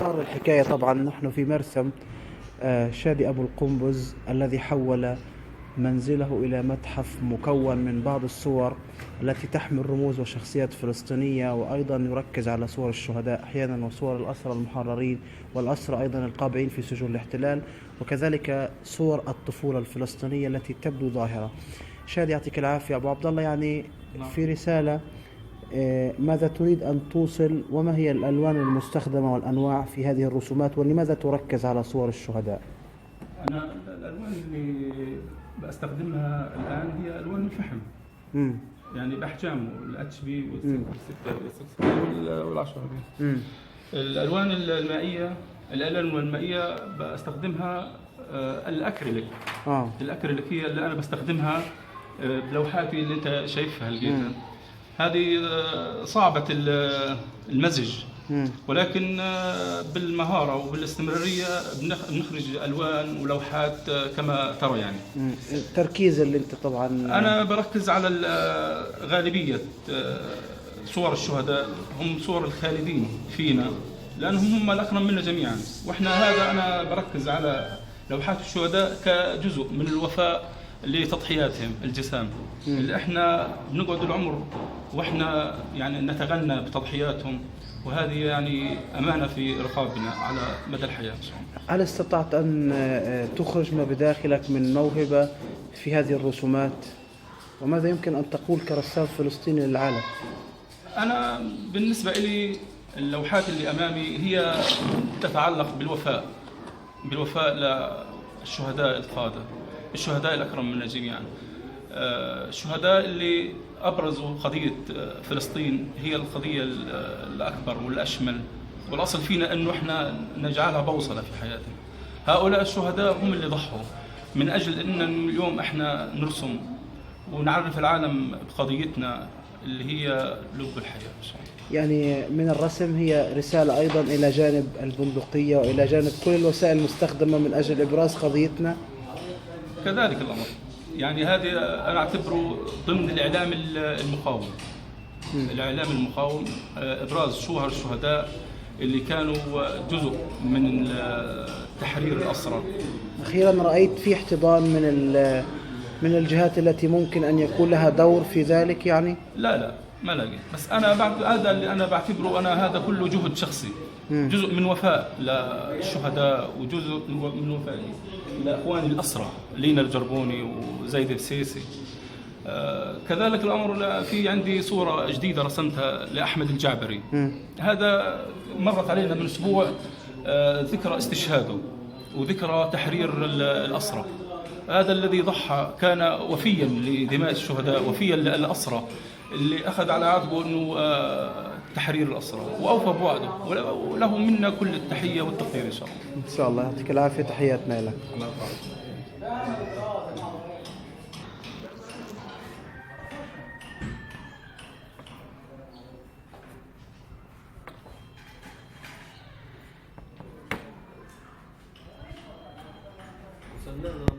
باختصار الحكاية، طبعا نحن في مرسم شادي أبو القنبز الذي حول منزله إلى متحف مكون من بعض الصور التي تحمل رموز وشخصيات فلسطينية، وأيضا يركز على صور الشهداء أحيانا وصور الأسرى المحررين والأسرى أيضا القابعين في سجون الاحتلال، وكذلك صور الطفولة الفلسطينية التي تبدو ظاهرة. شادي يعطيك العافية أبو عبد الله، يعني في رسالة ماذا تريد أن توصل، وما هي الألوان المستخدمة والأنواع في هذه الرسومات، ولماذا تركز على صور الشهداء؟ أنا الألوان اللي بستخدمها الآن هي ألوان الفحم. يعني بأحجامه الاتش بي والعشرة. الألوان المائية، الألوان المائية بستخدمها الأكريليك. الأكريليك هي اللي أنا بستخدمها بلوحاتي اللي أنت شايفها الجيزة. هذه صعبة المزج، ولكن بالمهارة وبالاستمرارية بنخرج ألوان ولوحات كما ترى. يعني التركيز اللي أنت طبعا أنا بركز على غالبية صور الشهداء، هم صور الخالدين فينا لأنهم هم الأكرم منا جميعا، وإحنا هذا أنا بركز على لوحات الشهداء كجزء من الوفاء لتضحياتهم الجسام، اللي احنا بنقعد العمر واحنا يعني نتغنى بتضحياتهم، وهذه يعني امانه في رقابنا على مدى الحياه. هل استطعت ان تخرج ما بداخلك من موهبه في هذه الرسومات، وماذا يمكن ان تقول كرسام فلسطيني للعالم؟ انا بالنسبه لي اللوحات اللي امامي هي تتعلق بالوفاء للشهداء القاده، الشهداء الأكرم منا جميعا، الشهداء اللي أبرزوا قضية فلسطين هي القضية الأكبر والأشمل، والأصل فينا أنه إحنا نجعلها بوصلة في حياتنا. هؤلاء الشهداء هم اللي ضحوا من أجل أن اليوم إحنا نرسم ونعرف العالم بقضيتنا اللي هي لب الحياة. يعني من الرسم هي رسالة أيضا إلى جانب البندقية وإلى جانب كل الوسائل المستخدمة من أجل إبراز قضيتنا. كذلك الأمر، يعني هذه أنا أعتبره ضمن الإعلام المقاوم. الإعلام المقاوم إبراز صور الشهداء اللي كانوا جزء من تحرير الأسرى. أخيرا، رأيت في احتضان من الجهات التي ممكن أن يكون لها دور في ذلك؟ يعني لا ما لقيت، بس أنا هذا اللي أنا بعتبره، أنا هذا كله جهد شخصي، جزء من وفاء للشهداء وجزء من وفاء لأخواني الأسرى لينا الجربوني وزيد السيسي. كذلك الأمر في عندي صورة جديدة رسمتها لأحمد الجعبري. هذا مرت علينا من أسبوع ذكرى استشهاده وذكرى تحرير الأسرى. هذا الذي ضحى كان وفيا لدماء الشهداء، وفيا للأسرى اللي أخذ على عاتقه أنه تحرير الأسرى، وأوفى بوعده، وله منا كل التحية والتقدير إن شاء الله. إن شاء الله، يعطيك العافية، تحياتنا لك. وصلنا